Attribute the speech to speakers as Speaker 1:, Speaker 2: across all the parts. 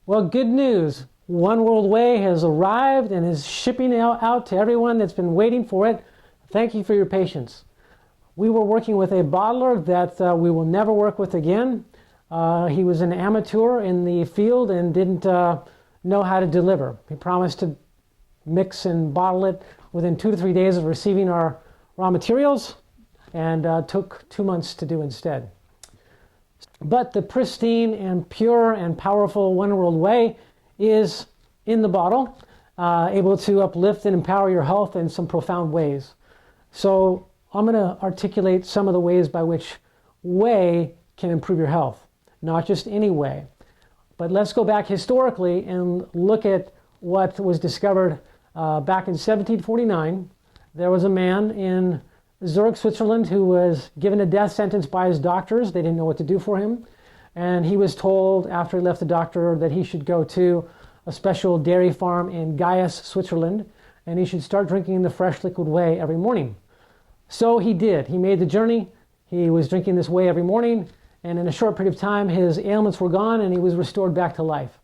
Speaker 1: Well, good news. One World Whey has arrived and is shipping out to everyone that's been waiting for it. Thank you for your patience. We were working with a bottler that we will never work with again. He was an amateur in the field and didn't know how to deliver. He promised to mix and bottle it within 2 to 3 days of receiving our raw materials, and took 2 months to do instead. But the pristine and pure and powerful One World Whey is in the bottle, able to uplift and empower your health in some profound ways. So I'm going to articulate some of the ways by which whey can improve your health. Not just any whey. But let's go back historically and look at what was discovered back in 1749. There was a man in Zurich, Switzerland, who was given a death sentence by his doctors. They didn't know what to do for him. And he was told after he left the doctor that he should go to a special dairy farm in Gaius, Switzerland, and he should start drinking the fresh liquid whey every morning. So he did. He made the journey. He was drinking this whey every morning, and in a short period of time, his ailments were gone and he was restored back to life.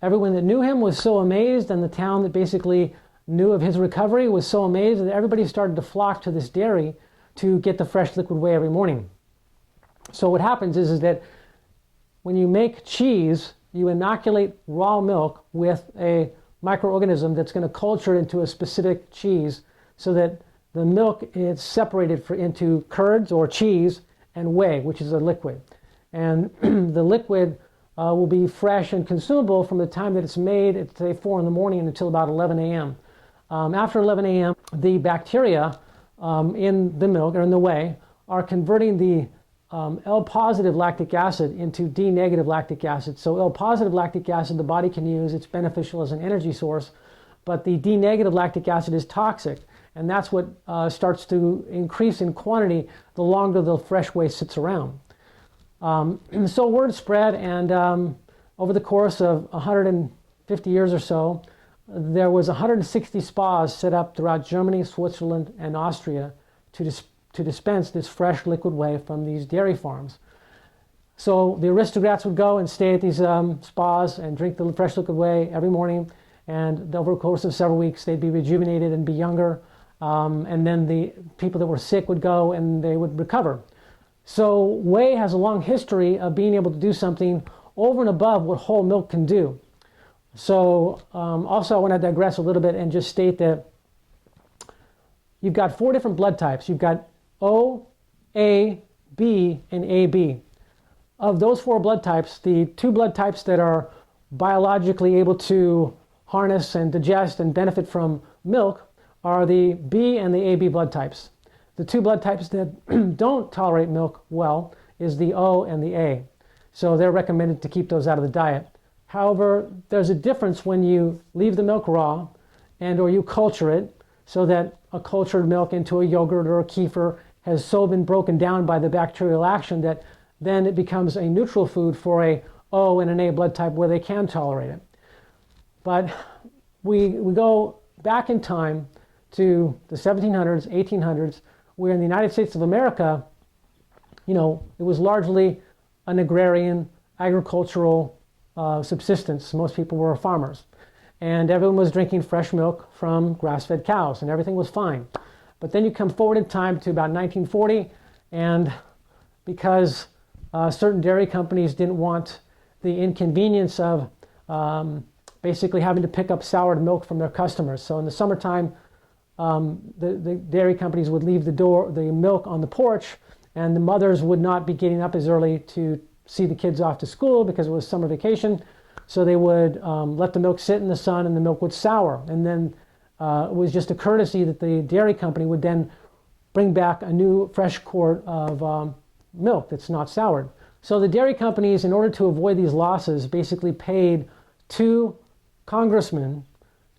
Speaker 1: Everyone that knew him was so amazed, and the town that basically knew of his recovery was so amazed that everybody started to flock to this dairy to get the fresh liquid whey every morning. So what happens is that when you make cheese, you inoculate raw milk with a microorganism that's going to culture it into a specific cheese so that the milk is separated into curds or cheese and whey, which is a liquid. And the liquid will be fresh and consumable from the time that it's made at, say, 4 in the morning until about 11 a.m. After 11 a.m., the bacteria in the milk or in the whey are converting the L-positive lactic acid into D-negative lactic acid. So L-positive lactic acid the body can use. It's beneficial as an energy source. But the D-negative lactic acid is toxic. And that's what starts to increase in quantity the longer the fresh whey sits around. So word spread, and over the course of 150 years or so, there was 160 spas set up throughout Germany, Switzerland, and Austria to dispense this fresh liquid whey from these dairy farms. So the aristocrats would go and stay at these spas and drink the fresh liquid whey every morning, and over the course of several weeks they'd be rejuvenated and be younger, and then the people that were sick would go and they would recover. So whey has a long history of being able to do something over and above what whole milk can do. So also I want to digress a little bit and just state that you've got 4 different blood types. You've got O, A, B, and AB. Of those 4 blood types, the 2 blood types that are biologically able to harness and digest and benefit from milk are the B and the AB blood types. The 2 blood types that don't tolerate milk well is the O and the A. So they're recommended to keep those out of the diet. However, there's a difference when you leave the milk raw and or you culture it so that a cultured milk into a yogurt or a kefir has so been broken down by the bacterial action that then it becomes a neutral food for a O and an A blood type where they can tolerate it. But we go back in time to the 1700s, 1800s, where in the United States of America, it was largely an agrarian, agricultural subsistence. Most people were farmers. And everyone was drinking fresh milk from grass-fed cows, and everything was fine. But then you come forward in time to about 1940, and because certain dairy companies didn't want the inconvenience of basically having to pick up soured milk from their customers. So in the summertime, the dairy companies would leave the milk on the porch, and the mothers would not be getting up as early to see the kids off to school because it was summer vacation. So they would let the milk sit in the sun and the milk would sour. And then it was just a courtesy that the dairy company would then bring back a new fresh quart of milk that's not soured. So the dairy companies, in order to avoid these losses, basically paid 2 congressmen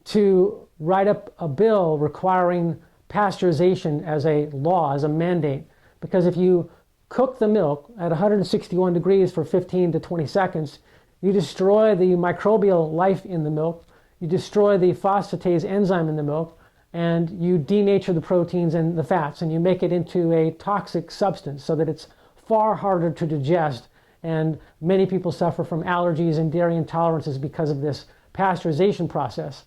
Speaker 1: to write up a bill requiring pasteurization as a law, as a mandate. Because if you cook the milk at 161 degrees for 15 to 20 seconds, you destroy the microbial life in the milk, you destroy the phosphatase enzyme in the milk, and you denature the proteins and the fats, and you make it into a toxic substance so that it's far harder to digest And many people suffer from allergies and dairy intolerances because of this pasteurization process.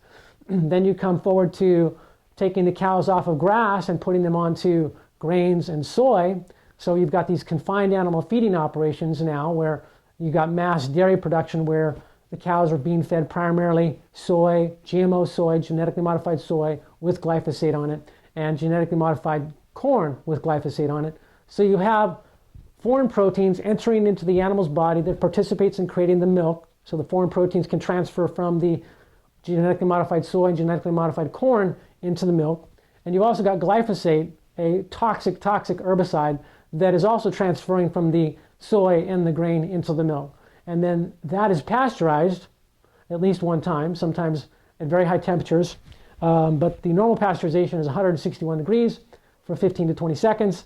Speaker 1: Then you come forward to taking the cows off of grass and putting them onto grains and soy. So you've got these confined animal feeding operations now where you've got mass dairy production where the cows are being fed primarily soy, GMO soy, genetically modified soy with glyphosate on it, and genetically modified corn with glyphosate on it. So you have foreign proteins entering into the animal's body that participates in creating the milk. So the foreign proteins can transfer from the genetically modified soy and genetically modified corn into the milk. And you've also got glyphosate, a toxic herbicide that is also transferring from the soy and the grain into the milk. And then that is pasteurized at least one time, sometimes at very high temperatures. But the normal pasteurization is 161 degrees for 15 to 20 seconds.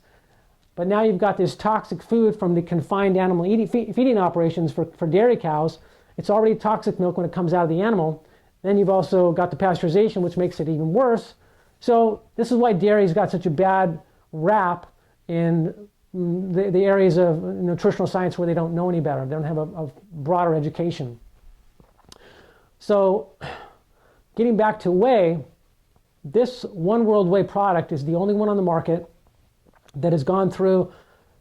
Speaker 1: But now you've got this toxic food from the confined animal feeding operations for dairy cows. It's already toxic milk when it comes out of the animal. Then you've also got the pasteurization, which makes it even worse. So this is why dairy's got such a bad rap in the areas of nutritional science where they don't know any better. They don't have a broader education. So getting back to whey, this One World Whey product is the only one on the market that has gone through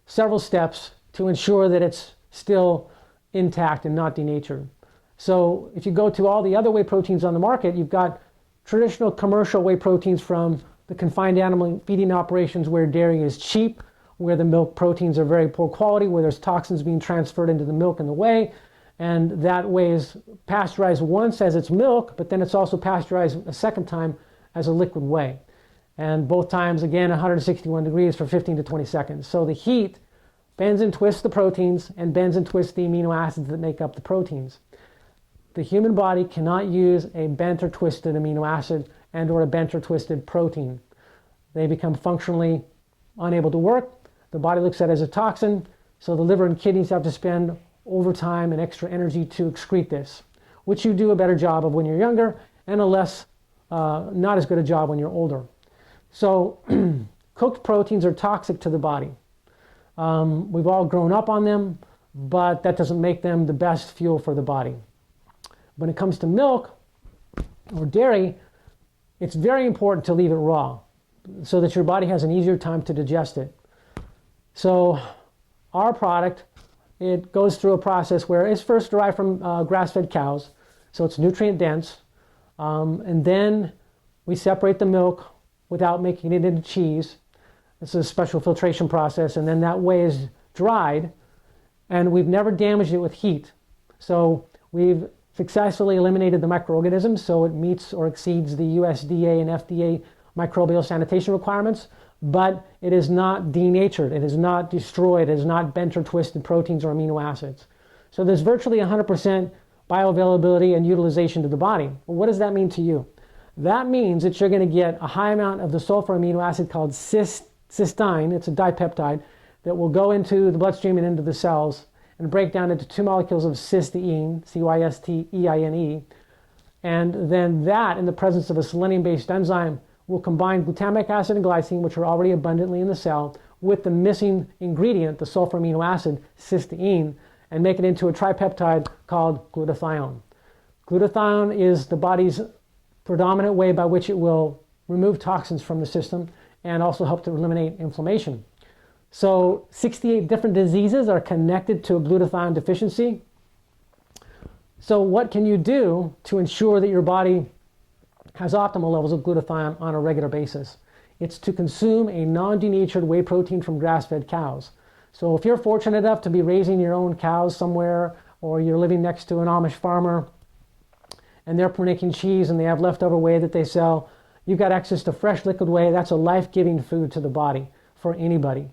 Speaker 1: several steps to ensure that it's still intact and not denatured. So if you go to all the other whey proteins on the market, you've got traditional commercial whey proteins from the confined animal feeding operations where dairy is cheap, where the milk proteins are very poor quality, where there's toxins being transferred into the milk and the whey, and that whey is pasteurized once as it's milk, but then it's also pasteurized a second time as a liquid whey. And both times, again, 161 degrees for 15 to 20 seconds. So the heat bends and twists the proteins and bends and twists the amino acids that make up the proteins. The human body cannot use a bent or twisted amino acid and or a bent or twisted protein. They become functionally unable to work. The body looks at it as a toxin, so the liver and kidneys have to spend overtime and extra energy to excrete this, which you do a better job of when you're younger and a less, not as good a job when you're older. So cooked proteins are toxic to the body. We've all grown up on them, but that doesn't make them the best fuel for the body. When it comes to milk or dairy, it's very important to leave it raw so that your body has an easier time to digest it. So our product, it goes through a process where it's first derived from grass-fed cows, so it's nutrient dense, and then we separate the milk without making it into cheese. It's a special filtration process, and then that whey is dried, and we've never damaged it with heat. So we've successfully eliminated the microorganisms, so it meets or exceeds the USDA and FDA microbial sanitation requirements, but it is not denatured, it is not destroyed, it is not bent or twisted proteins or amino acids. So there's virtually 100% bioavailability and utilization to the body. Well, what does that mean to you? That means that you're going to get a high amount of the sulfur amino acid called cysteine. It's a dipeptide that will go into the bloodstream and into the cells and break down into 2 molecules of cysteine, cysteine, and then that, in the presence of a selenium-based enzyme, will combine glutamic acid and glycine, which are already abundantly in the cell, with the missing ingredient, the sulfur amino acid, cysteine, and make it into a tripeptide called glutathione. Glutathione is the body's predominant way by which it will remove toxins from the system and also help to eliminate inflammation. So 68 different diseases are connected to a glutathione deficiency. So what can you do to ensure that your body has optimal levels of glutathione on a regular basis? It's to consume a non-denatured whey protein from grass-fed cows. So if you're fortunate enough to be raising your own cows somewhere, or you're living next to an Amish farmer and they're making cheese and they have leftover whey that they sell, you've got access to fresh liquid whey. That's a life-giving food to the body for anybody.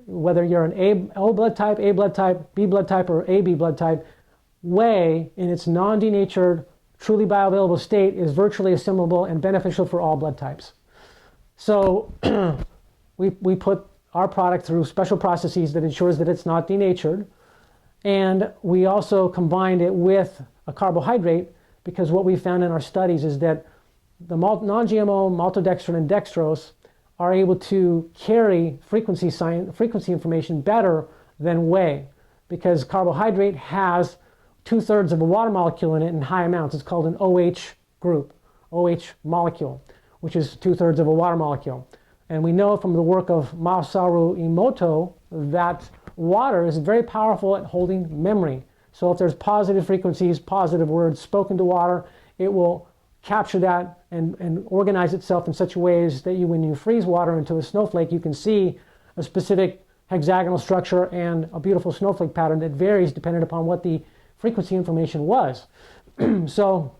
Speaker 1: Whether you're an O blood type, A blood type, B blood type, or AB blood type, whey in its non-denatured, truly bioavailable state is virtually assimilable and beneficial for all blood types. So we put our product through special processes that ensures that it's not denatured, and we also combined it with a carbohydrate, because what we found in our studies is that the non-GMO maltodextrin and dextrose are able to carry frequency information better than whey. because carbohydrate has 2/3 of a water molecule in it in high amounts. It's called an OH group, OH molecule, which is 2/3 of a water molecule. And we know from the work of Masaru Emoto that water is very powerful at holding memory. So if there's positive frequencies, positive words spoken to water, it will capture that and organize itself in such ways that when you freeze water into a snowflake, you can see a specific hexagonal structure and a beautiful snowflake pattern that varies depending upon what the frequency information was. So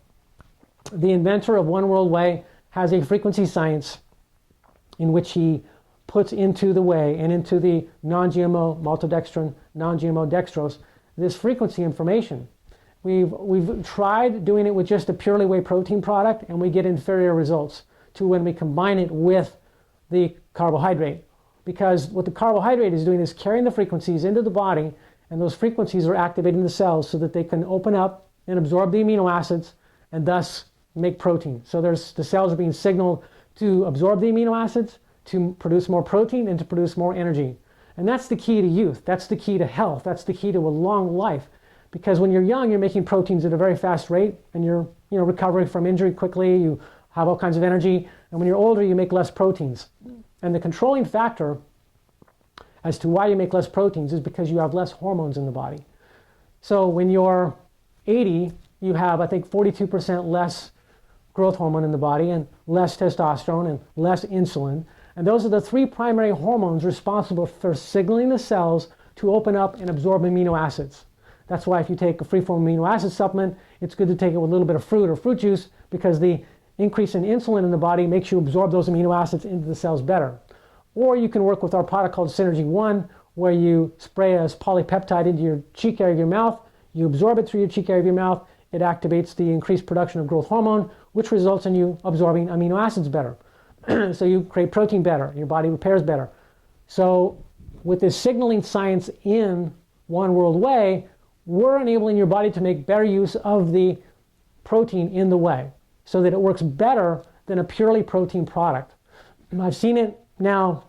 Speaker 1: the inventor of One World Whey has a frequency science in which he puts into the whey and into the non-GMO maltodextrin, non-GMO dextrose, this frequency information. We've tried doing it with just a purely whey protein product, and we get inferior results to when we combine it with the carbohydrate. Because what the carbohydrate is doing is carrying the frequencies into the body, and those frequencies are activating the cells so that they can open up and absorb the amino acids and thus make protein. So the cells are being signaled to absorb the amino acids, to produce more protein, and to produce more energy. And that's the key to youth. That's the key to health. That's the key to a long life. Because when you're young, you're making proteins at a very fast rate, and you're recovering from injury quickly, you have all kinds of energy, and when you're older, you make less proteins. And the controlling factor as to why you make less proteins is because you have less hormones in the body. So when you're 80, you have, I think, 42% less growth hormone in the body, and less testosterone, and less insulin. And those are the three primary hormones responsible for signaling the cells to open up and absorb amino acids. That's why if you take a free-form amino acid supplement, it's good to take it with a little bit of fruit or fruit juice, because the increase in insulin in the body makes you absorb those amino acids into the cells better. Or you can work with our product called Synergy 1, where you spray a polypeptide into your cheek area of your mouth, you absorb it through your cheek area of your mouth, it activates the increased production of growth hormone, which results in you absorbing amino acids better. So you create protein better, your body repairs better. So with this signaling science in One World Whey, we're enabling your body to make better use of the protein in the whey so that it works better than a purely protein product. I've seen it now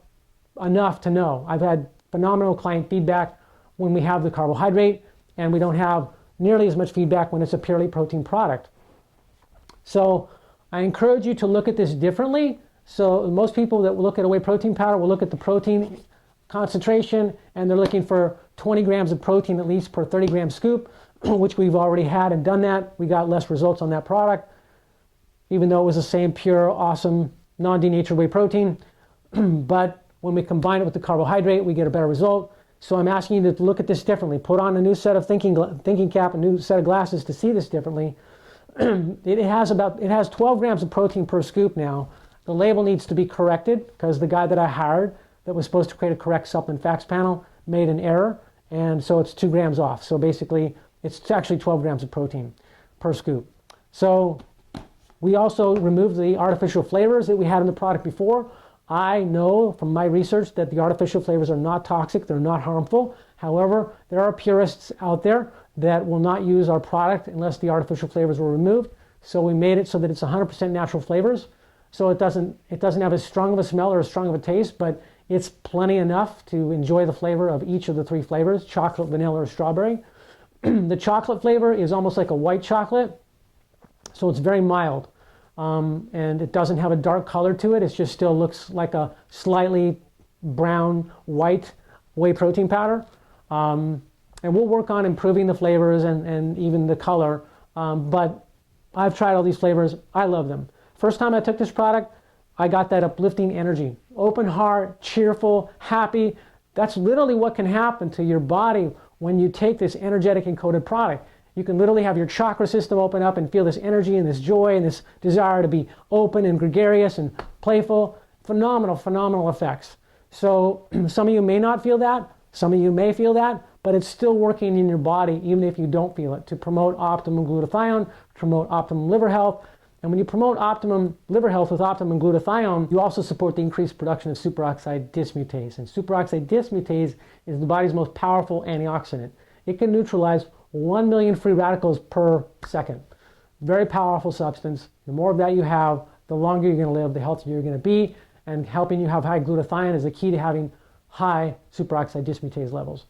Speaker 1: enough to know. I've had phenomenal client feedback when we have the carbohydrate, and we don't have nearly as much feedback when it's a purely protein product. So I encourage you to look at this differently. So most people that look at a whey protein powder will look at the protein concentration, and they're looking for 20 grams of protein at least per 30 gram scoop, which we've already had and done that. We got less results on that product, even though it was the same pure, awesome, non-denatured whey protein. But when we combine it with the carbohydrate, we get a better result. So I'm asking you to look at this differently. Put on a new set of thinking cap, a new set of glasses to see this differently. It has 12 grams of protein per scoop now. The label needs to be corrected because the guy that I hired that was supposed to create a correct supplement facts panel made an error, and so it's 2 grams off. So basically, it's actually 12 grams of protein per scoop. So we also removed the artificial flavors that we had in the product before. I know from my research that the artificial flavors are not toxic, they're not harmful. However, there are purists out there that will not use our product unless the artificial flavors were removed. So we made it so that it's 100% natural flavors. So it doesn't have as strong of a smell or as strong of a taste, but it's plenty enough to enjoy the flavor of each of the 3 flavors, chocolate, vanilla, or strawberry. The chocolate flavor is almost like a white chocolate, so it's very mild. And it doesn't have a dark color to it. It just still looks like a slightly brown, white whey protein powder. And we'll work on improving the flavors and even the color. But I've tried all these flavors. I love them. First time I took this product, I got that uplifting energy. Open heart, cheerful, happy. That's literally what can happen to your body when you take this energetic encoded product. You can literally have your chakra system open up and feel this energy and this joy and this desire to be open and gregarious and playful. Phenomenal, phenomenal effects. So some of you may not feel that, some of you may feel that, but it's still working in your body even if you don't feel it, to promote optimum glutathione, promote optimum liver health. And when you promote optimum liver health with optimum glutathione, you also support the increased production of superoxide dismutase. And superoxide dismutase is the body's most powerful antioxidant. It can neutralize 1 million free radicals per second. Very powerful substance. The more of that you have, the longer you're going to live, the healthier you're going to be. And helping you have high glutathione is the key to having high superoxide dismutase levels.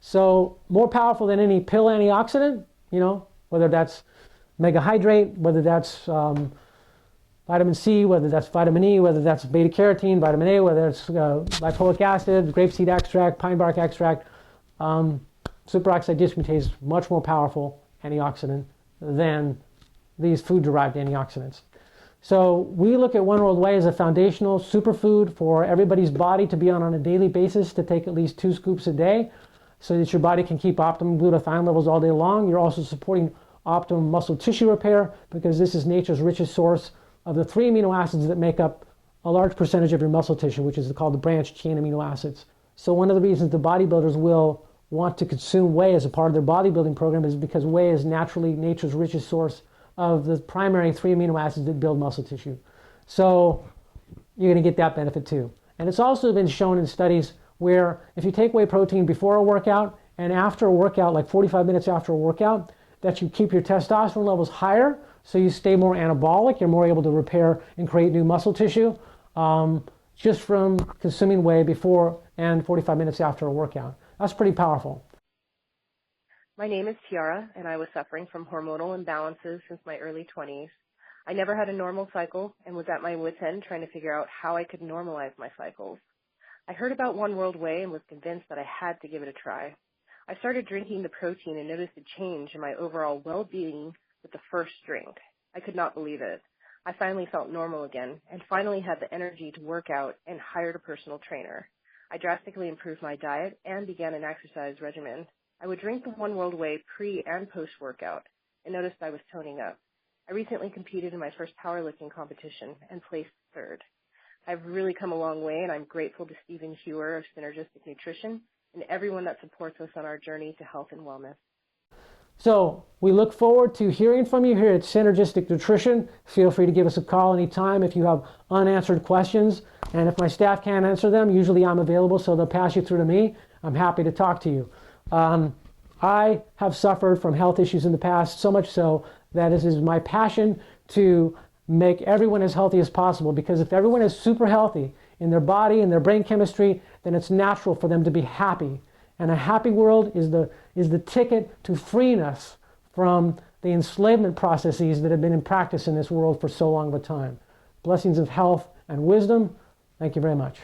Speaker 1: So more powerful than any pill antioxidant, whether that's megahydrate, whether that's vitamin C, whether that's vitamin E, whether that's beta carotene, vitamin A, whether it's lipoic acid, grapeseed extract, pine bark extract. Superoxide dismutase is much more powerful antioxidant than these food-derived antioxidants. So we look at One World Whey as a foundational superfood for everybody's body to be on a daily basis, to take at least 2 scoops a day so that your body can keep optimum glutathione levels all day long. You're also supporting optimum muscle tissue repair because this is nature's richest source of the 3 amino acids that make up a large percentage of your muscle tissue, which is called the branched chain amino acids. So one of the reasons the bodybuilders will want to consume whey as a part of their bodybuilding program is because whey is naturally nature's richest source of the primary 3 amino acids that build muscle tissue. So you're going to get that benefit too. And it's also been shown in studies where if you take whey protein before a workout and after a workout, like 45 minutes after a workout, that you keep your testosterone levels higher, so you stay more anabolic, you're more able to repair and create new muscle tissue just from consuming whey before and 45 minutes after a workout. That's pretty powerful.
Speaker 2: My name is Tiara, and I was suffering from hormonal imbalances since my early 20s. I never had a normal cycle and was at my wit's end trying to figure out how I could normalize my cycles. I heard about One World Whey and was convinced that I had to give it a try. I started drinking the protein and noticed a change in my overall well-being with the first drink. I could not believe it. I finally felt normal again and finally had the energy to work out and hired a personal trainer. I drastically improved my diet and began an exercise regimen. I would drink the One World Whey pre and post-workout and noticed I was toning up. I recently competed in my first powerlifting competition and placed third. I've really come a long way, and I'm grateful to Stephen Hewer of Synergistic Nutrition and everyone that supports us on our journey to health and wellness.
Speaker 1: So we look forward to hearing from you here at Synergistic Nutrition. Feel free to give us a call anytime if you have unanswered questions. And if my staff can't answer them, usually I'm available, so they'll pass you through to me. I'm happy to talk to you. I have suffered from health issues in the past, so much so that it is my passion to make everyone as healthy as possible, because if everyone is super healthy in their body and their brain chemistry, then it's natural for them to be happy. And a happy world is the ticket to freeing us from the enslavement processes that have been in practice in this world for so long of a time. Blessings of health and wisdom. Thank you very much.